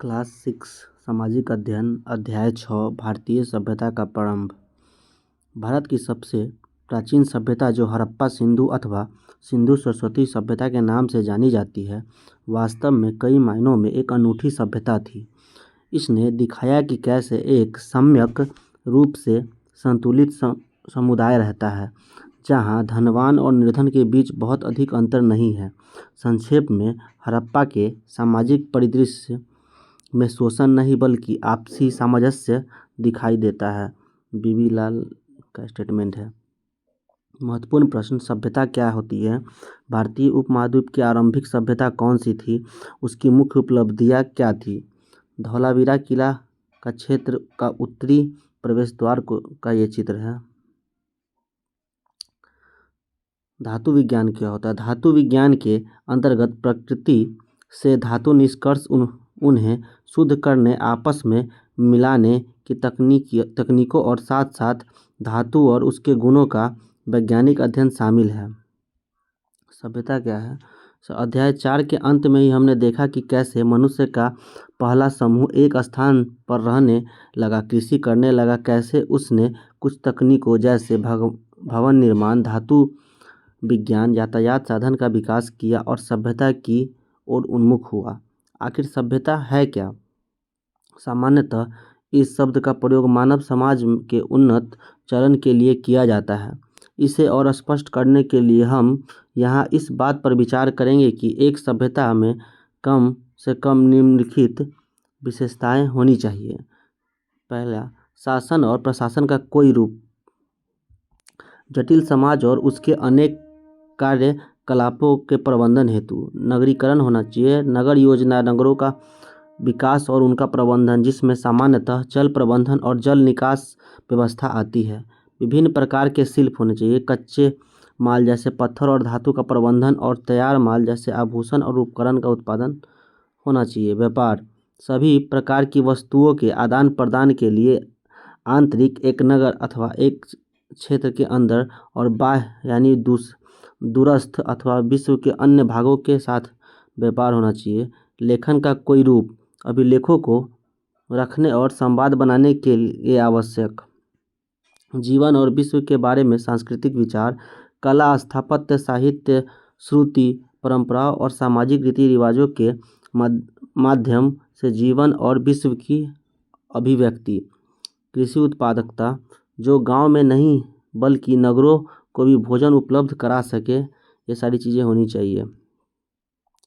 Class 6 सामाजिक अध्ययन अध्याय 6 भारतीय सभ्यता का प्रारंभ। भारत की सबसे प्राचीन सभ्यता जो हड़प्पा सिंधु अथवा सिंधु सरस्वती सभ्यता के नाम से जानी जाती है, वास्तव में कई मायनों में एक अनूठी सभ्यता थी। इसने दिखाया कि कैसे एक सम्यक रूप से संतुलित समुदाय रहता है, जहाँ धनवान और निर्धन के बीच बहुत अधिक अंतर नहीं है। संक्षेप में, हड़प्पा के सामाजिक परिदृश्य में शोषण नहीं बल्कि आपसी सामंजस्य दिखाई देता है। बीबी लाल का स्टेटमेंट है। महत्वपूर्ण प्रश्न: सभ्यता क्या होती है? भारतीय उपमहाद्वीप की आरंभिक सभ्यता कौन सी थी? उसकी मुख्य उपलब्धियां क्या थी? धौलावीरा किला का क्षेत्र का उत्तरी प्रवेश द्वार का ये चित्र है। धातु विज्ञान क्या होता है? धातु विज्ञान के अंतर्गत प्रकृति से धातु निष्कर्ष उन्हें शुद्ध करने, आपस में मिलाने की तकनीकों और साथ साथ धातु और उसके गुणों का वैज्ञानिक अध्ययन शामिल है। सभ्यता क्या है? अध्याय 4 के अंत में ही हमने देखा कि कैसे मनुष्य का पहला समूह एक स्थान पर रहने लगा, कृषि करने लगा, कैसे उसने कुछ तकनीकों जैसे भवन निर्माण, धातु विज्ञान, यातायात साधन का विकास किया और सभ्यता की ओर उन्मुख हुआ। आखिर सभ्यता है क्या? सामान्यतः इस शब्द का प्रयोग मानव समाज के उन्नत चरण के लिए किया जाता है। इसे और स्पष्ट करने के लिए हम यहाँ इस बात पर विचार करेंगे कि एक सभ्यता में कम से कम निम्नलिखित विशेषताएं होनी चाहिए। पहला, शासन और प्रशासन का कोई रूप। जटिल समाज और उसके अनेक कार्यकलापों के प्रबंधन हेतु नगरीकरण होना चाहिए। नगर योजना, नगरों का विकास और उनका प्रबंधन, जिसमें सामान्यतः जल प्रबंधन और जल निकास व्यवस्था आती है। विभिन्न प्रकार के शिल्प होने चाहिए। कच्चे माल जैसे पत्थर और धातु का प्रबंधन और तैयार माल जैसे आभूषण और उपकरण का उत्पादन होना चाहिए। व्यापार, सभी प्रकार की वस्तुओं के आदान प्रदान के लिए आंतरिक एक नगर अथवा एक क्षेत्र के अंदर और बाह्य यानी दूरस्थ अथवा विश्व के अन्य भागों के साथ व्यापार होना चाहिए। लेखन का कोई रूप, अभिलेखों को रखने और संवाद बनाने के लिए आवश्यक। जीवन और विश्व के बारे में सांस्कृतिक विचार, कला, स्थापत्य, साहित्य, श्रुति परंपराओं और सामाजिक रीति रिवाजों के माध्यम से जीवन और विश्व की अभिव्यक्ति। कृषि उत्पादकता, जो गांव में नहीं बल्कि नगरों को भी भोजन उपलब्ध करा सके, ये सारी चीज़ें होनी चाहिए।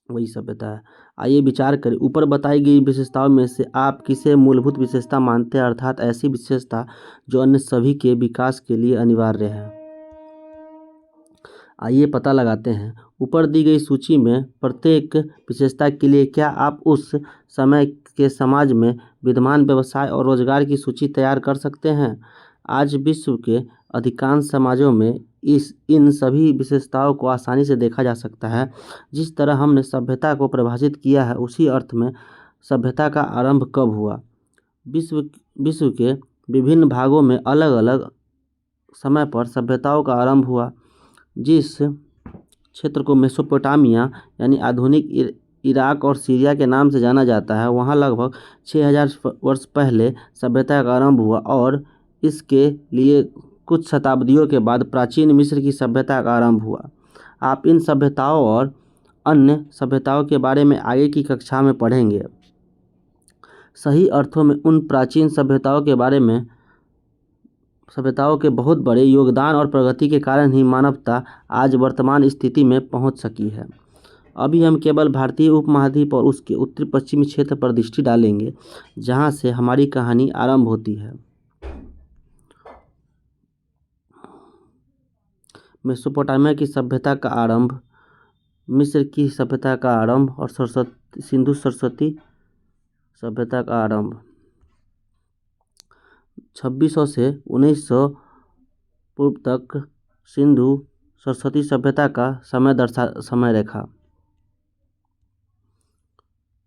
वही सभ्यता है। आइए विचार करें, ऊपर बताई गई विशेषताओं में से आप किसे मूलभूत विशेषता मानते हैं, अर्थात ऐसी विशेषता जो अन्य सभी के विकास के लिए अनिवार्य है। आइए पता लगाते हैं। ऊपर दी गई सूची में प्रत्येक विशेषता के लिए क्या आप उस समय के समाज में विद्यमान व्यवसाय और रोजगार की सूची तैयार कर सकते हैं? आज विश्व के अधिकांश समाजों में इन सभी विशेषताओं को आसानी से देखा जा सकता है। जिस तरह हमने सभ्यता को परिभाषित किया है, उसी अर्थ में सभ्यता का आरंभ कब हुआ? विश्व के विभिन्न भागों में अलग अलग समय पर सभ्यताओं का आरंभ हुआ। जिस क्षेत्र को मेसोपोटामिया यानी आधुनिक इराक और सीरिया के नाम से जाना जाता है, वहाँ लगभग 6000 वर्ष पहले सभ्यता का आरंभ हुआ और इसके लिए कुछ शताब्दियों के बाद प्राचीन मिस्र की सभ्यता का आरंभ हुआ। आप इन सभ्यताओं और अन्य सभ्यताओं के बारे में आगे की कक्षा में पढ़ेंगे। सही अर्थों में उन प्राचीन सभ्यताओं के बहुत बड़े योगदान और प्रगति के कारण ही मानवता आज वर्तमान स्थिति में पहुंच सकी है। अभी हम केवल भारतीय उपमहाद्वीप और उसके उत्तरी पश्चिमी क्षेत्र पर दृष्टि डालेंगे, जहां से हमारी कहानी आरंभ होती है। मेसोपोटामिया की सभ्यता का आरंभ, मिस्र की सभ्यता का आरंभ और सिंधु सरस्वती सभ्यता का आरंभ। 2600 से 1900 पूर्व तक सिंधु सरस्वती सभ्यता का समय रेखा।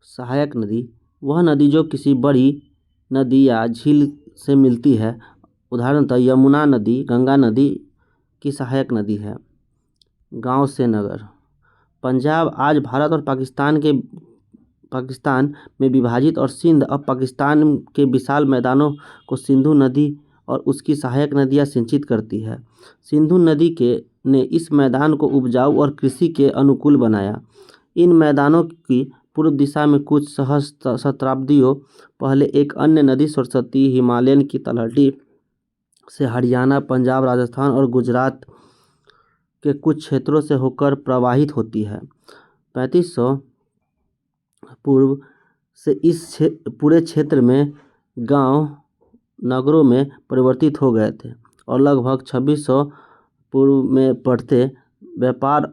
सहायक नदी, वह नदी जो किसी बड़ी नदी या झील से मिलती है, उदाहरणतः यमुना नदी, गंगा नदी की सहायक नदी है। गांव से नगर, पंजाब आज भारत और पाकिस्तान के पाकिस्तान में विभाजित और सिंध अब पाकिस्तान के विशाल मैदानों को सिंधु नदी और उसकी सहायक नदियाँ सिंचित करती है। सिंधु नदी के ने इस मैदान को उपजाऊ और कृषि के अनुकूल बनाया। इन मैदानों की पूर्व दिशा में कुछ शताब्दियों पहले एक अन्य नदी सरस्वती हिमालयन की तलहटी से हरियाणा, पंजाब, राजस्थान और गुजरात के कुछ क्षेत्रों से होकर प्रवाहित होती है। 3500 पूर्व से इस पूरे क्षेत्र में गांव नगरों में परिवर्तित हो गए थे और लगभग 2600 पूर्व में बढ़ते व्यापार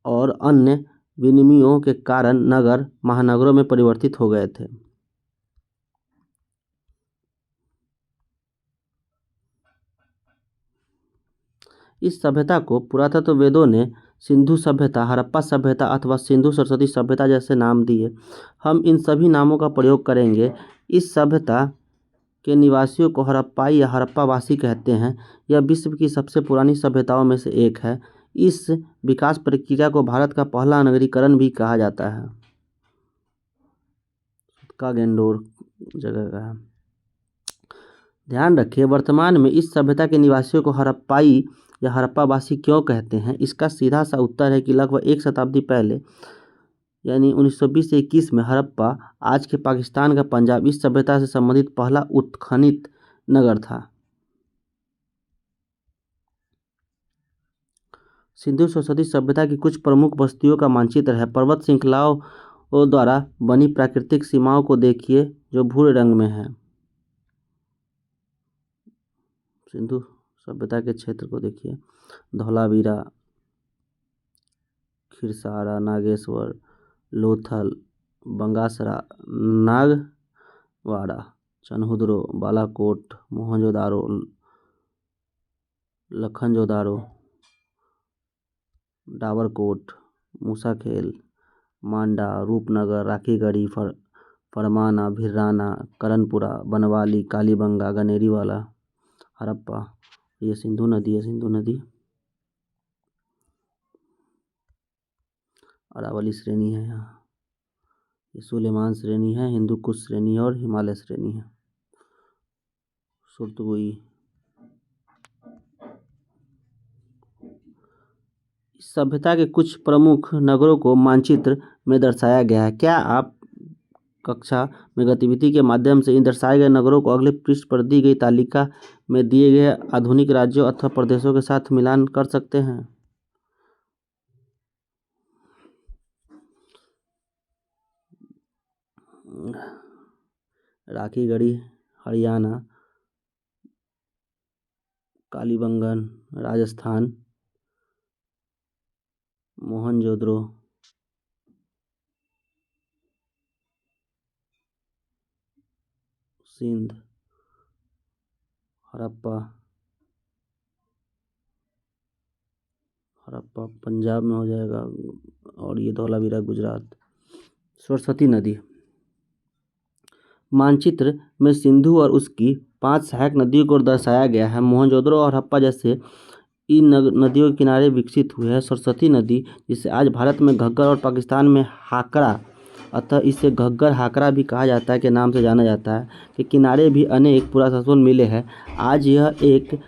और अन्य विनिमयों के कारण नगर महानगरों में परिवर्तित हो गए थे। इस सभ्यता को पुरातत्ववेदों ने सिंधु सभ्यता, हड़प्पा सभ्यता अथवा सिंधु सरस्वती सभ्यता जैसे नाम दिए। हम इन सभी नामों का प्रयोग करेंगे। इस सभ्यता के निवासियों को हड़प्पाई या हड़प्पावासी कहते हैं। यह विश्व की सबसे पुरानी सभ्यताओं में से एक है। इस विकास प्रक्रिया को भारत का पहला नगरीकरण भी कहा जाता है। का गेंडोर जगह का है। ध्यान रखिए, वर्तमान में इस सभ्यता के निवासियों को हड़प्पाई या हड़प्पावासी क्यों कहते हैं? इसका सीधा सा उत्तर है कि लगभग एक शताब्दी पहले यानी 1920 से 21 में हड़प्पा, आज के पाकिस्तान का पंजाब, इस सभ्यता से संबंधित पहला उत्खनित नगर था। सिंधु सरस्वती सभ्यता की कुछ प्रमुख बस्तियों का मानचित्र है। पर्वत श्रृंखलाओं द्वारा बनी प्राकृतिक सीमाओं को देखिए जो भूरे रंग में है। सिंधु सभ्यता के क्षेत्र को देखिए। धौलावीरा, खिरसारा, नागेश्वर, लोथल, बंगासरा, नागवाड़ा, चनहुदरो, बालाकोट, मोहनजोदारो, लखनजोदारो, डाबरकोट, मूसाखेल, मांडा, रूपनगर, राखीगढ़ी, फरमाना, भिराना, करनपुरा, बनवाली, कालीबंगा, गनेरीवाला, हड़प्पा। ये सिंधु नदी है। सिंधु नदी अरावली श्रेणी है। यहाँ ये सुलेमान श्रेणी है, हिंदू कुश श्रेणी है और हिमालय श्रेणी है। सुरतगुई। इस सभ्यता के कुछ प्रमुख नगरों को मानचित्र में दर्शाया गया है। क्या आप कक्षा में गतिविधि के माध्यम से इन दर्शाए गए नगरों को अगले पृष्ठ पर दी गई तालिका में दिए गए आधुनिक राज्यों अथवा प्रदेशों के साथ मिलान कर सकते हैं? राखीगढ़ी हरियाणा, कालीबंगन राजस्थान, मोहनजोदड़ो सिंध, हड़प्पा पंजाब में हो जाएगा और ये धौलावीरा गुजरात। सरस्वती नदी मानचित्र में सिंधु और उसकी 5 सहायक नदियों को दर्शाया गया है। मोहनजोदड़ो और हड़प्पा जैसे इन नदियों के किनारे विकसित हुए हैं। सरस्वती नदी, जिसे आज भारत में घग्गर और पाकिस्तान में हाकरा, अतः इसे घग्गर हाकरा भी कहा जाता है, के नाम से जाना जाता है, के किनारे भी अनेक पुरातत्व मिले हैं। आज यह एक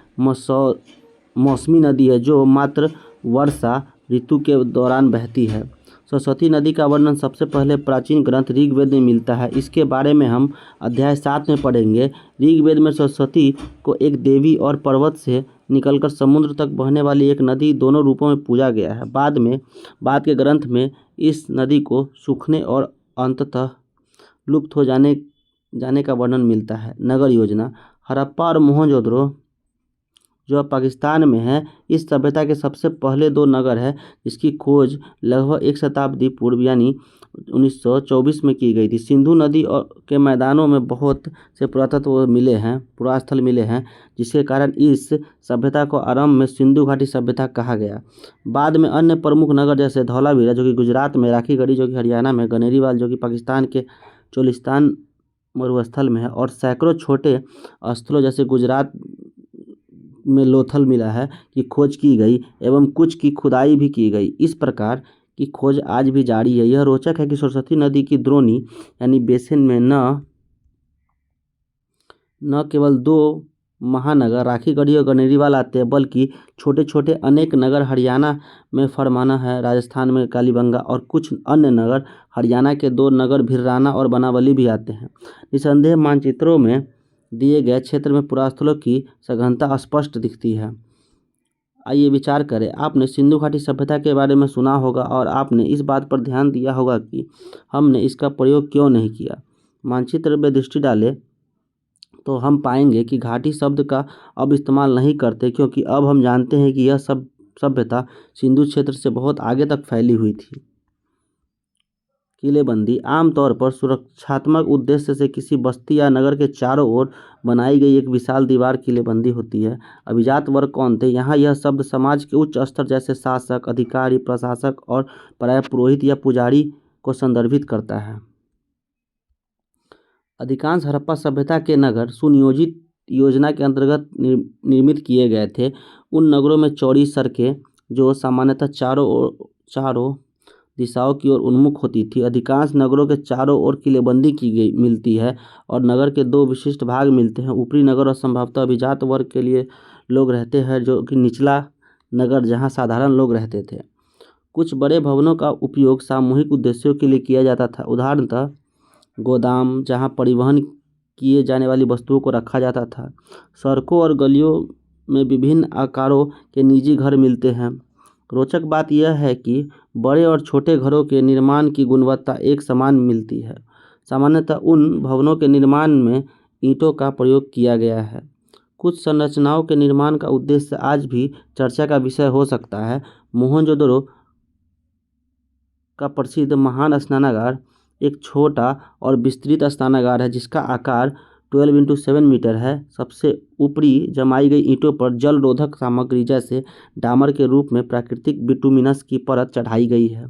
मौसमी नदी है जो मात्र वर्षा ऋतु के दौरान बहती है। सरस्वती नदी का वर्णन सबसे पहले प्राचीन ग्रंथ ऋग्वेद में मिलता है। इसके बारे में हम अध्याय 7 में पढ़ेंगे। ऋग्वेद में सरस्वती को एक देवी और पर्वत से निकलकर समुद्र तक बहने वाली एक नदी दोनों रूपों में पूजा गया है। बाद के ग्रंथ में इस नदी को सूखने और अंततः लुप्त हो जाने का वर्णन मिलता है। नगर योजना हड़प्पा और मोहनजोदड़ो जो अब पाकिस्तान में है, इस सभ्यता के सबसे पहले 2 नगर है जिसकी खोज लगभग एक शताब्दी पूर्व यानी 1924 में की गई थी। सिंधु नदी के मैदानों में बहुत से पुरास्थल मिले हैं जिसके कारण इस सभ्यता को आरंभ में सिंधु घाटी सभ्यता कहा गया। बाद में अन्य प्रमुख नगर जैसे धौलावीरा जो कि गुजरात में, राखीगढ़ी जो कि हरियाणा में, गनेरीवाल जो कि पाकिस्तान के चोलिस्तान मरुस्थल में है और सैकड़ों छोटे स्थलों जैसे गुजरात में लोथल मिला है की खोज की गई एवं कुछ की खुदाई भी की गई। इस प्रकार की खोज आज भी जारी है। यह रोचक है कि सरस्वती नदी की द्रोणी यानी बेसिन में न केवल दो महानगर राखीगढ़ी और गनेरीवाल आते हैं, बल्कि छोटे छोटे अनेक नगर हरियाणा में फरमाना है, राजस्थान में कालीबंगा और कुछ अन्य नगर हरियाणा के दो नगर भिराना और बनावली भी आते हैं। निसंदेह मानचित्रों में दिए गए क्षेत्र में पुरास्थलों की सघनता स्पष्ट दिखती है। आइए विचार करें। आपने सिंधु घाटी सभ्यता के बारे में सुना होगा और आपने इस बात पर ध्यान दिया होगा कि हमने इसका प्रयोग क्यों नहीं किया। मानचित्र में दृष्टि डालें तो हम पाएंगे कि घाटी शब्द का अब इस्तेमाल नहीं करते, क्योंकि अब हम जानते हैं कि यह सभ्यता सिंधु क्षेत्र से बहुत आगे तक फैली हुई थी। किलेबंदी आमतौर पर सुरक्षात्मक उद्देश्य से किसी बस्ती या नगर के चारों ओर बनाई गई एक विशाल दीवार किलेबंदी होती है। अभिजात वर्ग कौन थे? यहाँ यह शब्द समाज के उच्च स्तर जैसे शासक, अधिकारी, प्रशासक और प्रायः पुरोहित या पुजारी को संदर्भित करता है। अधिकांश हड़प्पा सभ्यता के नगर सुनियोजित योजना के अंतर्गत निर्मित किए गए थे। उन नगरों में चौड़ी सड़कें जो सामान्यतः चारों दिशाओं की ओर उन्मुख होती थी। अधिकांश नगरों के चारों ओर किलेबंदी की गई मिलती है और नगर के दो विशिष्ट भाग मिलते हैं। ऊपरी नगर और संभवतः अभिजात वर्ग के लिए लोग रहते हैं, जो कि निचला नगर जहाँ साधारण लोग रहते थे। कुछ बड़े भवनों का उपयोग सामूहिक उद्देश्यों के लिए किया जाता था, उदाहरणतः गोदाम जहां परिवहन किए जाने वाली वस्तुओं को रखा जाता था। सड़कों और गलियों में विभिन्न आकारों के निजी घर मिलते हैं। रोचक बात यह है कि बड़े और छोटे घरों के निर्माण की गुणवत्ता एक समान मिलती है। सामान्यतः उन भवनों के निर्माण में ईंटों का प्रयोग किया गया है। कुछ संरचनाओं के निर्माण का उद्देश्य आज भी चर्चा का विषय हो सकता है। मोहनजोदड़ो का प्रसिद्ध महान स्नानागार एक छोटा और विस्तृत स्नानागार है जिसका आकार 12x7 मीटर है। सबसे ऊपरी जमाई गई ईंटों पर जल रोधक सामग्री जैसे डामर के रूप में प्राकृतिक बिटुमिनस की परत चढ़ाई गई है।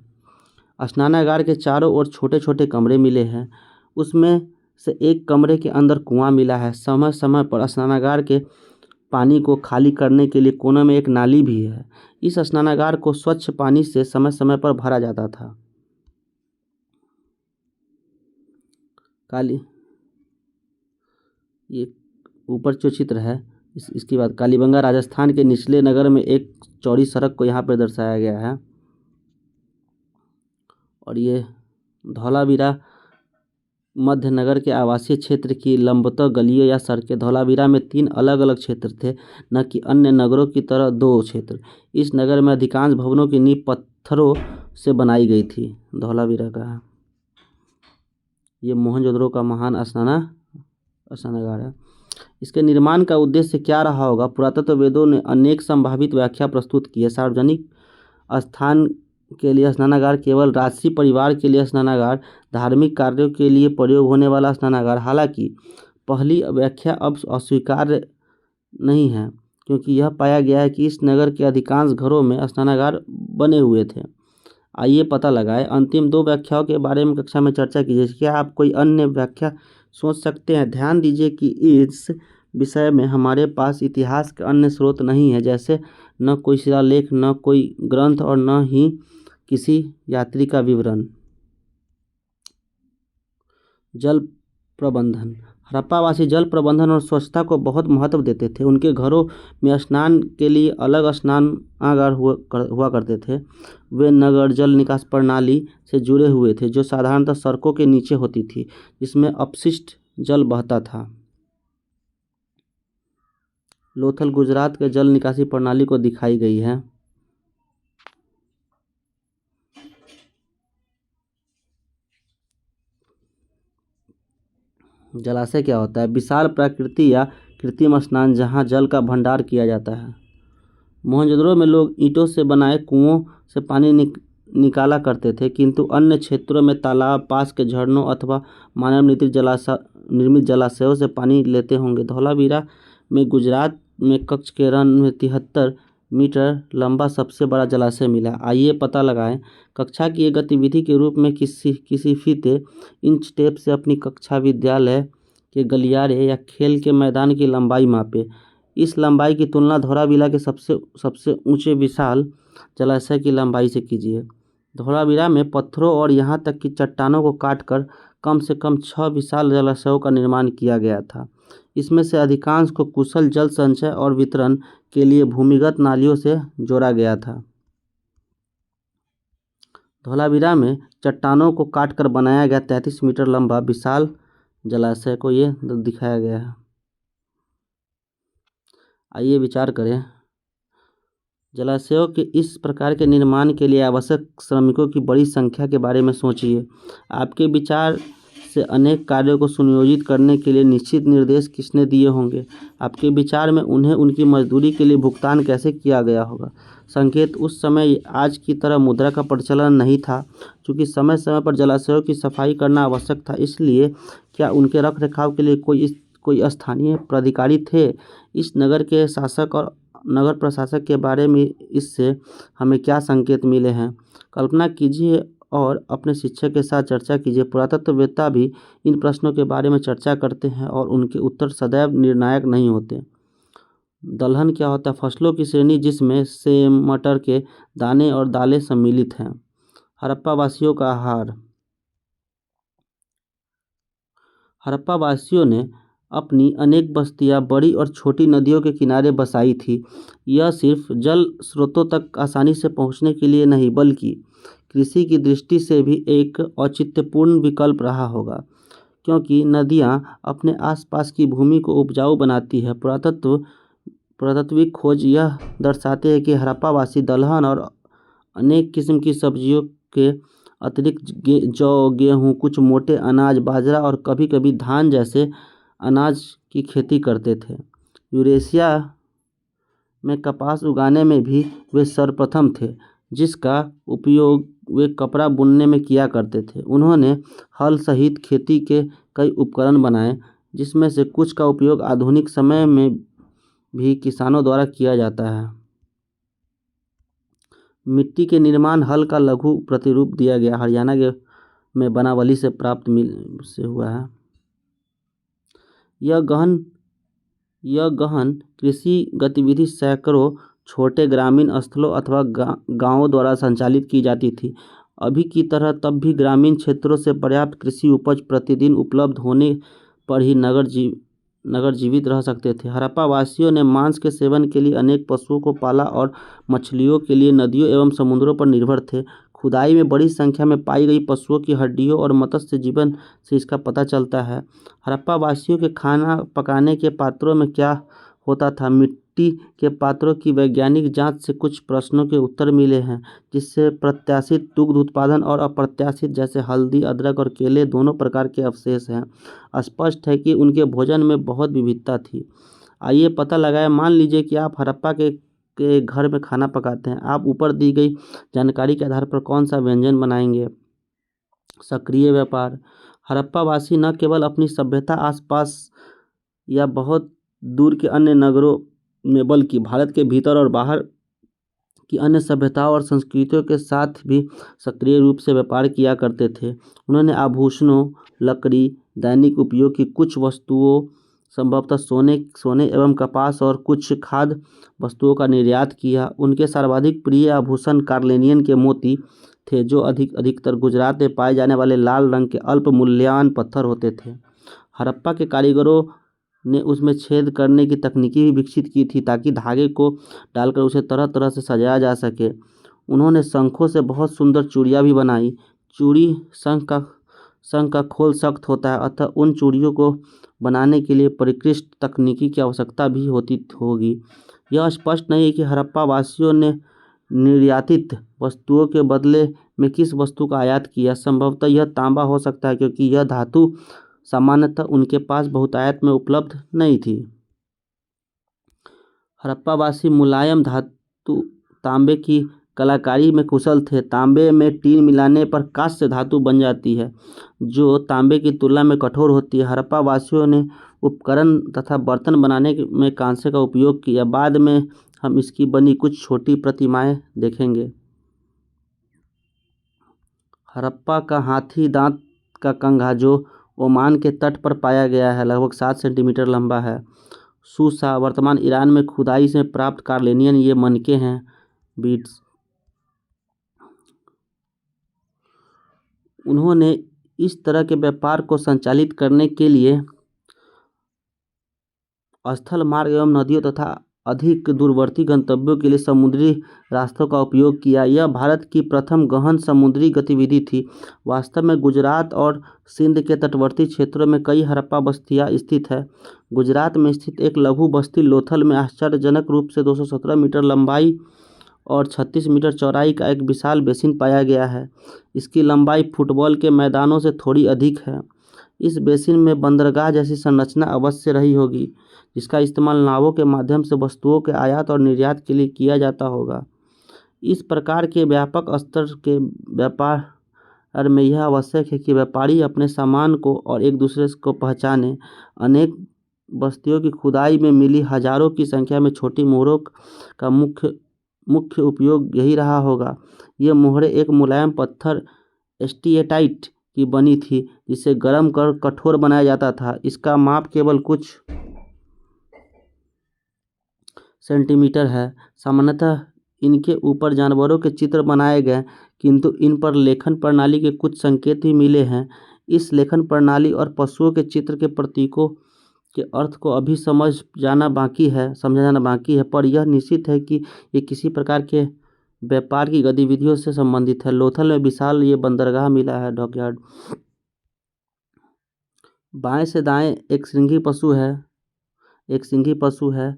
स्नानागार के चारों ओर छोटे छोटे कमरे मिले हैं। उसमें से एक कमरे के अंदर कुआं मिला है। समय समय पर स्नानागार के पानी को खाली करने के लिए कोने में एक नाली भी है। इस स्नानागार को स्वच्छ पानी से समय समय पर भरा जाता था। ये ऊपर जो चित्र है इसकी बात कालीबंगा राजस्थान के निचले नगर में एक चौड़ी सड़क को यहाँ पर दर्शाया गया है। और ये धौलावीरा मध्य नगर के आवासीय क्षेत्र की लंबवत गलियों या सड़कें। धौलावीरा में 3 अलग अलग क्षेत्र थे, न कि अन्य नगरों की तरह 2 क्षेत्र। इस नगर में अधिकांश भवनों की नींव पत्थरों से बनाई गई थी। धौलावीरा का ये मोहनजोदड़ो का महान स्नानागार है। इसके निर्माण का उद्देश्य क्या रहा होगा? पुरातत्ववेदों ने अनेक संभावित व्याख्या प्रस्तुत की है। सार्वजनिक स्थान के लिए स्नानागार, केवल राजसी परिवार के लिए स्नानागार, धार्मिक कार्यों के लिए प्रयोग होने वाला स्नानागार। हालांकि पहली व्याख्या अब अस्वीकार्य नहीं है, क्योंकि यह पाया गया है कि इस नगर के अधिकांश घरों में स्नानागार बने हुए थे। आइए पता लगाएं। अंतिम 2 व्याख्याओं के बारे में कक्षा में चर्चा कीजिए। क्या आप कोई अन्य व्याख्या सोच सकते हैं? ध्यान दीजिए कि इस विषय में हमारे पास इतिहास के अन्य स्रोत नहीं है, जैसे न कोई शिलालेख, न कोई ग्रंथ और न ही किसी यात्री का विवरण। जल प्रबंधन। हड़प्पावासी जल प्रबंधन और स्वच्छता को बहुत महत्व देते थे। उनके घरों में स्नान के लिए अलग स्नानागार हुआ करते थे। वे नगर जल निकास प्रणाली से जुड़े हुए थे, जो साधारणतः सड़कों के नीचे होती थी, जिसमें अपशिष्ट जल बहता था। लोथल गुजरात के जल निकासी प्रणाली को दिखाई गई है। जलाशय क्या होता है? विशाल प्रकृति या कृत्रिम स्नान जहाँ जल का भंडार किया जाता है। मोहनजोदड़ो में लोग ईंटों से बनाए कुओं से पानी निकाला करते थे, किंतु अन्य क्षेत्रों में तालाब, पास के झरनों अथवा मानव निर्मित जलाशयों से पानी लेते होंगे। धौलावीरा में गुजरात में कच्छ के रण में 73 मीटर लंबा सबसे बड़ा जलाशय मिला। आइए पता लगाएं। कक्षा की एक गतिविधि के रूप में किसी फीते इंच टेप से अपनी कक्षा, विद्यालय के गलियारे या खेल के मैदान की लंबाई मापे। इस लंबाई की तुलना धौलावीरा के सबसे ऊंचे विशाल जलाशय की लंबाई से कीजिए। धोलावीरा में पत्थरों और यहाँ तक कि चट्टानों को काटकर कम से कम 6 विशाल जलाशयों का निर्माण किया गया था। इसमें से अधिकांश को कुशल जल संचय और वितरण के लिए भूमिगत नालियों से जोड़ा गया था। धोलावीरा में चट्टानों को काटकर बनाया गया 33 मीटर लंबा विशाल जलाशय को ये दिखाया गया है। आइए विचार करें। जलाशयों के इस प्रकार के निर्माण के लिए आवश्यक श्रमिकों की बड़ी संख्या के बारे में सोचिए। आपके विचार से अनेक कार्यों को सुनियोजित करने के लिए निश्चित निर्देश किसने दिए होंगे? आपके विचार में उन्हें उनकी मजदूरी के लिए भुगतान कैसे किया गया होगा? संकेत: उस समय आज की तरह मुद्रा का प्रचलन नहीं था। चूँकि समय समय पर जलाशयों की सफाई करना आवश्यक था, इसलिए क्या उनके रखरखाव के लिए कोई स्थानीय प्राधिकारी थे? इस नगर के शासक और नगर प्रशासक के बारे में इससे हमें क्या संकेत मिले हैं? कल्पना कीजिए और अपने शिक्षक के साथ चर्चा कीजिए। पुरातत्ववेत्ता भी इन प्रश्नों के बारे में चर्चा करते हैं और उनके उत्तर सदैव निर्णायक नहीं होते। दलहन क्या होता है? फसलों की श्रेणी जिसमें सेम, मटर के दाने और दालें सम्मिलित हैं। हड़प्पा वासियों का आहार। हड़प्पा वासियों ने अपनी अनेक बस्तियां बड़ी और छोटी नदियों के किनारे बसाई थी। यह सिर्फ जल स्रोतों तक आसानी से पहुंचने के लिए नहीं, बल्कि कृषि की दृष्टि से भी एक औचित्यपूर्ण विकल्प रहा होगा, क्योंकि नदियां अपने आसपास की भूमि को उपजाऊ बनाती है। पुरातात्विक खोज यह दर्शाते हैं कि हड़प्पावासी दलहन और अनेक किस्म की सब्जियों के अतिरिक्त जौ, गेहूँ, कुछ मोटे अनाज, बाजरा और कभी कभी धान जैसे अनाज की खेती करते थे। यूरेशिया में कपास उगाने में भी वे सर्वप्रथम थे, जिसका उपयोग वे कपड़ा बुनने में किया करते थे। उन्होंने हल सहित खेती के कई उपकरण बनाए, जिसमें से कुछ का उपयोग आधुनिक समय में भी किसानों द्वारा किया जाता है। मिट्टी के निर्माण हल का लघु प्रतिरूप दिया गया, हरियाणा में बनावली से प्राप्त से हुआ है। यह गहन कृषि गतिविधि सैकड़ों छोटे ग्रामीण स्थलों अथवा गांवों द्वारा संचालित की जाती थी। अभी की तरह तब भी ग्रामीण क्षेत्रों से पर्याप्त कृषि उपज प्रतिदिन उपलब्ध होने पर ही नगर जीवित रह सकते थे। हड़प्पा वासियों ने मांस के सेवन के लिए अनेक पशुओं को पाला और मछलियों के लिए नदियों एवं समुद्रों पर निर्भर थे। खुदाई में बड़ी संख्या में पाई गई पशुओं की हड्डियों और मत्स्य जीवन से इसका पता चलता है। हड़प्पा वासियों के खाना पकाने के पात्रों में क्या होता था? मिट्टी के पात्रों की वैज्ञानिक जांच से कुछ प्रश्नों के उत्तर मिले हैं, जिससे प्रत्याशित दुग्ध उत्पादन और अप्रत्याशित, जैसे हल्दी, अदरक और केले, दोनों प्रकार के अवशेष हैं। स्पष्ट है कि उनके भोजन में बहुत विविधता थी। आइए पता लगाएं। मान लीजिए कि आप हड़प्पा के घर में खाना पकाते हैं। आप ऊपर दी गई जानकारी के आधार पर कौन सा व्यंजन बनाएंगे? सक्रिय व्यापार। हड़प्पावासी न केवल अपनी सभ्यता आसपास या बहुत दूर के अन्य नगरों में, बल्कि भारत के भीतर और बाहर की अन्य सभ्यताओं और संस्कृतियों के साथ भी सक्रिय रूप से व्यापार किया करते थे। उन्होंने आभूषणों, लकड़ी, दैनिक उपयोग की कुछ वस्तुओं, संभवतः सोने एवं कपास और कुछ खाद्य वस्तुओं का निर्यात किया। उनके सर्वाधिक प्रिय आभूषण कार्लेनियन के मोती थे, जो अधिकतर गुजरात में पाए जाने वाले लाल रंग के अल्प मूल्यवान पत्थर होते थे। हड़प्पा के कारीगरों ने उसमें छेद करने की तकनीकी भी विकसित की थी, ताकि धागे को डालकर उसे तरह तरह से सजाया जा सके। उन्होंने शंखों से बहुत सुंदर चूड़ियाँ भी बनाई। शंख का खोल सख्त होता है, अतः उन चूड़ियों को बनाने के लिए परिष्कृत तकनीकी की आवश्यकता भी होगी। यह स्पष्ट नहीं है कि हड़प्पा वासियों ने निर्यातित वस्तुओं के बदले में किस वस्तु का आयात किया। संभवतः यह तांबा हो सकता है, क्योंकि यह धातु सामान्यतः उनके पास बहुतायत में उपलब्ध नहीं थी। हड़प्पावासी मुलायम धातु तांबे की कलाकारी में कुशल थे। तांबे में टीन मिलाने पर कांस्य धातु बन जाती है, जो तांबे की तुलना में कठोर होती है। हड़प्पा वासियों ने उपकरण तथा बर्तन बनाने में कांस्य का उपयोग किया। बाद में हम इसकी बनी कुछ छोटी प्रतिमाएं देखेंगे। हड़प्पा का हाथी दांत का कंघा, जो ओमान के तट पर पाया गया है, लगभग 7 सेंटीमीटर लंबा है। सूसा, वर्तमान ईरान में खुदाई से प्राप्त कार्लेनियन ये मनके हैं। बीड्स। उन्होंने इस तरह के व्यापार को संचालित करने के लिए स्थल मार्ग एवं नदियों तथा अधिक दूरवर्ती गंतव्यों के लिए समुद्री रास्तों का उपयोग किया। यह भारत की प्रथम गहन समुद्री गतिविधि थी। वास्तव में गुजरात और सिंध के तटवर्ती क्षेत्रों में कई हड़प्पा बस्तियां स्थित है। गुजरात में स्थित एक लघु बस्ती लोथल में आश्चर्यजनक रूप से 217 मीटर लंबाई और 36 मीटर चौड़ाई का एक विशाल बेसिन पाया गया है। इसकी लंबाई फुटबॉल के मैदानों से थोड़ी अधिक है। इस बेसिन में बंदरगाह जैसी संरचना अवश्य रही होगी, जिसका इस्तेमाल नावों के माध्यम से वस्तुओं के आयात और निर्यात के लिए किया जाता होगा। इस प्रकार के व्यापक स्तर के व्यापार में यह आवश्यक है कि व्यापारी अपने सामान को और एक दूसरे को पहचाने। अनेक बस्तियों की खुदाई में मिली हजारों की संख्या में छोटी मोहरों का मुख्य उपयोग यही रहा होगा। ये मोहरें एक मुलायम पत्थर स्टीएटाइट की बनी थी, जिसे गर्म कर कठोर बनाया जाता था। इसका माप केवल कुछ सेंटीमीटर है। सामान्यतः इनके ऊपर जानवरों के चित्र बनाए गए, किंतु इन पर लेखन प्रणाली के कुछ संकेत भी मिले हैं। इस लेखन प्रणाली और पशुओं के चित्र के प्रतीकों के अर्थ को अभी समझा जाना बाकी है, पर यह निश्चित है कि ये किसी प्रकार के व्यापार की गतिविधियों से संबंधित है। लोथल में विशाल ये बंदरगाह मिला है, डॉकयार्ड। बाएं से दाएं एक सिंघी पशु है।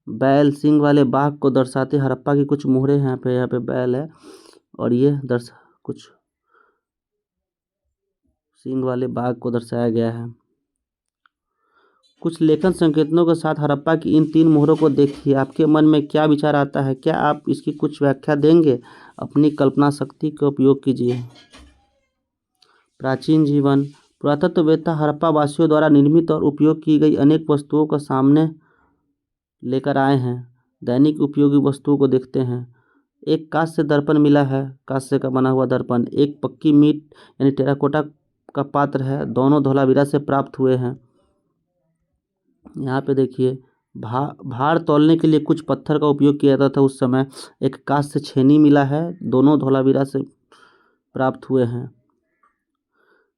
बैल सींग वाले बाघ को दर्शाते हड़प्पा की कुछ मोहरें हैं। यहाँ पे बैल है और ये कुछ सींग वाले बाघ को दर्शाया गया है। कुछ लेखन संकेतों के साथ हड़प्पा की इन 3 मोहरों को देखिए। आपके मन में क्या विचार आता है? क्या आप इसकी कुछ व्याख्या देंगे? अपनी कल्पना शक्ति का उपयोग कीजिए। प्राचीन जीवन। पुरातत्ववेत्ता हड़प्पा वासियों द्वारा निर्मित और उपयोग की गई अनेक वस्तुओं का सामने लेकर आए हैं। दैनिक उपयोगी वस्तुओं को देखते हैं। एक कांस्य दर्पण मिला है, कांस्य का बना हुआ दर्पण। एक पक्की मीट यानी टेराकोटा का पात्र है, दोनों धोलावीरा से प्राप्त हुए हैं। यहाँ पे देखिए, भार तौलने के लिए कुछ पत्थर का उपयोग किया जाता था उस समय। एक कांस्य छेनी मिला है, दोनों धोलावीरा से प्राप्त हुए हैं।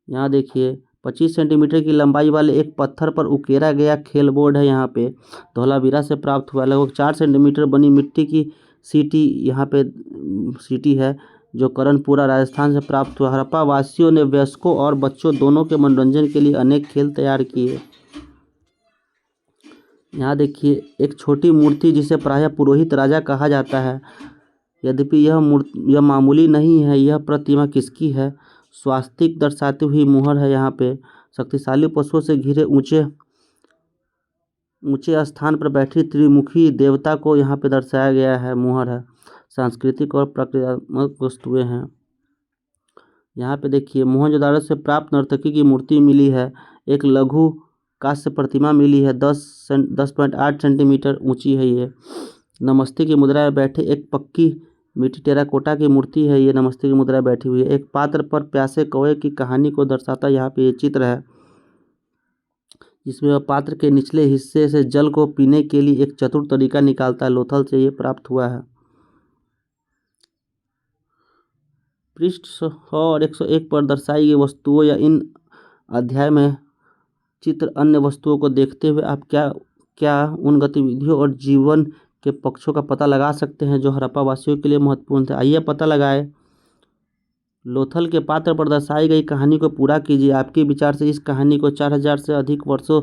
यहाँ देखिए, 25 सेंटीमीटर की लंबाई वाले एक पत्थर पर उकेरा गया खेल बोर्ड है, यहाँ पे धौलावीरा से प्राप्त हुआ। लगभग 4 सेंटीमीटर बनी मिट्टी की सीटी यहाँ पे सीटी है, जो करणपुरा राजस्थान से प्राप्त हुआ। हड़प्पा वासियों ने वयस्कों और बच्चों दोनों के मनोरंजन के लिए अनेक खेल तैयार किए। यहाँ देखिए, एक छोटी मूर्ति जिसे प्रायः पुरोहित राजा कहा जाता है। यद्यपि यह मामूली नहीं है। यह प्रतिमा किसकी है? स्वास्तिक दर्शाती हुई मुहर है। यहाँ पे शक्तिशाली पशुओं से घिरे ऊंचे स्थान पर बैठी त्रिमुखी देवता को यहाँ पे दर्शाया गया है, मुहर है। सांस्कृतिक और प्रक्रियात्मक वस्तुएं हैं। यहाँ पे देखिए, मोहनजोदाड़ो से प्राप्त नर्तकी की मूर्ति मिली है। एक लघु कांस्य प्रतिमा मिली है, 10.8 सेंटीमीटर ऊंची है। ये नमस्ते की मुद्रा में बैठे एक पक्की मिट्टी टेराकोटा की मूर्ति है। ये नमस्ते की मुद्रा बैठी हुई है। एक पात्र पर प्यासे कौवे की कहानी को दर्शाता यहाँ पे ये चित्र है, जिसमें वह पात्र के निचले हिस्से से जल को पीने के लिए एक चतुर तरीका निकालता है। लोथल से ये प्राप्त हुआ है। पृष्ठ 100 और 101 पर दर्शाई गई वस्तुओं या इन अध्याय में चित्र अन्य वस्तुओं को देखते हुए आप क्या उन गतिविधियों और जीवन के पक्षों का पता लगा सकते हैं जो हड़प्पा वासियों के लिए महत्वपूर्ण थे? आइए पता लगाएं। लोथल के पात्र पर दर्शाई गई कहानी को पूरा कीजिए। आपके विचार से इस कहानी को 4000 से अधिक वर्षों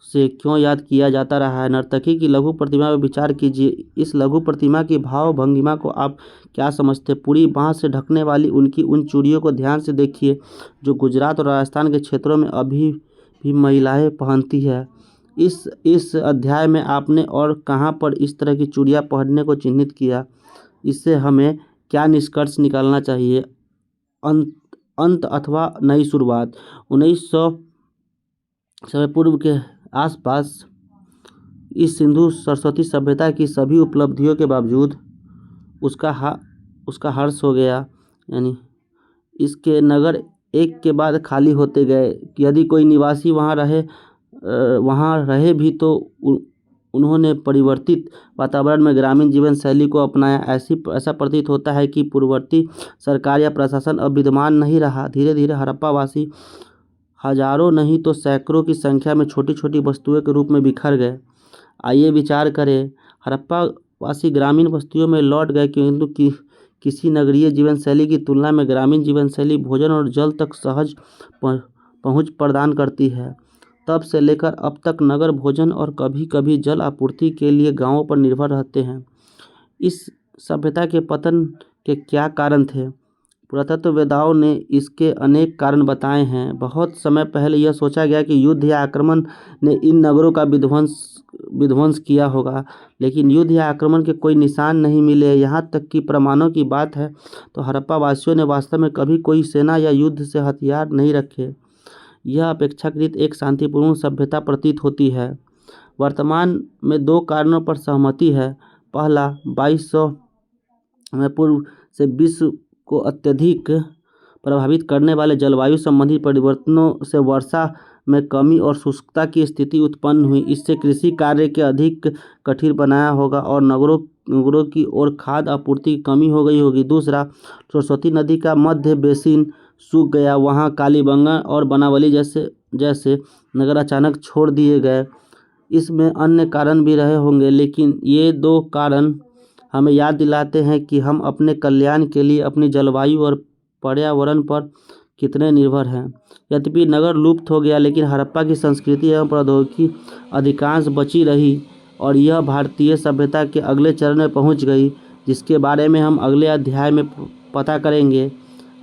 से क्यों याद किया जाता रहा है? नर्तकी की लघु प्रतिमा पर विचार कीजिए। इस लघु प्रतिमा की भाव भंगिमा को आप क्या समझते? पूरी बाँह से ढकने वाली उनकी उन चूड़ियों को ध्यान से देखिए, जो गुजरात और राजस्थान के क्षेत्रों में अभी भी महिलाएं पहनती है। इस अध्याय में आपने और कहाँ पर इस तरह की चूड़ियाँ पहनने को चिन्हित किया? इससे हमें क्या निष्कर्ष निकालना चाहिए? अंत अथवा नई शुरुआत। 1900 ईसा पूर्व के आसपास इस सिंधु सरस्वती सभ्यता की सभी उपलब्धियों के बावजूद उसका हर्ष हो गया, यानी इसके नगर एक के बाद खाली होते गए। यदि कोई निवासी वहाँ रहे भी तो उन्होंने परिवर्तित वातावरण में ग्रामीण जीवन शैली को अपनाया। ऐसा प्रतीत होता है कि पूर्ववर्ती सरकार या प्रशासन अब विद्यमान नहीं रहा। धीरे धीरे हड़प्पावासी हजारों नहीं तो सैकड़ों की संख्या में छोटी छोटी वस्तुओं के रूप में बिखर गए। आइए विचार करें, हड़प्पावासी ग्रामीण बस्तियों में लौट गए, किंतु किसी नगरीय जीवन शैली की तुलना में ग्रामीण जीवन शैली भोजन और जल तक सहज पहुंच प्रदान करती है। तब से लेकर अब तक नगर भोजन और कभी कभी जल आपूर्ति के लिए गांवों पर निर्भर रहते हैं। इस सभ्यता के पतन के क्या कारण थे? पुरातत्ववेदाओं ने इसके अनेक कारण बताए हैं। बहुत समय पहले यह सोचा गया कि युद्ध या आक्रमण ने इन नगरों का विध्वंस किया होगा, लेकिन युद्ध या आक्रमण के कोई निशान नहीं मिले। यहाँ तक कि प्रमाणों की बात है तो हड़प्पा वासियों ने वास्तव में कभी कोई सेना या युद्ध से हथियार नहीं रखे। यह अपेक्षाकृत एक शांतिपूर्ण सभ्यता प्रतीत होती है। वर्तमान में दो कारणों पर सहमति है। पहला, 2200 में पूर्व से विश्व को अत्यधिक प्रभावित करने वाले जलवायु संबंधी परिवर्तनों से वर्षा में कमी और शुष्कता की स्थिति उत्पन्न हुई। इससे कृषि कार्य के अधिक कठिन बनाया होगा और नगरों की ओर खाद्य आपूर्ति की कमी हो गई होगी। दूसरा, सरस्वती नदी का मध्य बेसिन सूख गया। वहाँ कालीबंगा और बनावली जैसे नगर अचानक छोड़ दिए गए। इसमें अन्य कारण भी रहे होंगे, लेकिन ये दो कारण हमें याद दिलाते हैं कि हम अपने कल्याण के लिए अपनी जलवायु और पर्यावरण पर कितने निर्भर हैं। यद्यपि नगर लुप्त हो गया, लेकिन हड़प्पा की संस्कृति एवं प्रौद्योगिकी अधिकांश बची रही और यह भारतीय सभ्यता के अगले चरण में पहुंच गई, जिसके बारे में हम अगले अध्याय में पता करेंगे।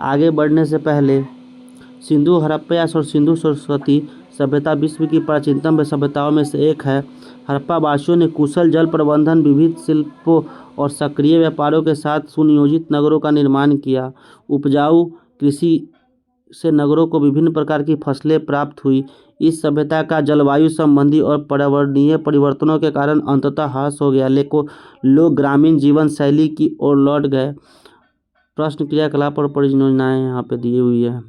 आगे बढ़ने से पहले, सिंधु हड़प्पा या सिंधु सरस्वती सभ्यता विश्व की प्राचीनतम सभ्यताओं में से एक है। हड़प्पा वासियों ने कुशल जल प्रबंधन, विविध शिल्पों और सक्रिय व्यापारों के साथ सुनियोजित नगरों का निर्माण किया। उपजाऊ कृषि से नगरों को विभिन्न प्रकार की फसलें प्राप्त हुई। इस सभ्यता का जलवायु संबंधी और पर्यावरणीय परिवर्तनों के कारण अंततः ह्रास हो गया, लेकिन लोग ग्रामीण जीवन शैली की ओर लौट गए। प्रश्न, क्रियाकलाप और परियोजनाएं यहाँ पे दी हुई है।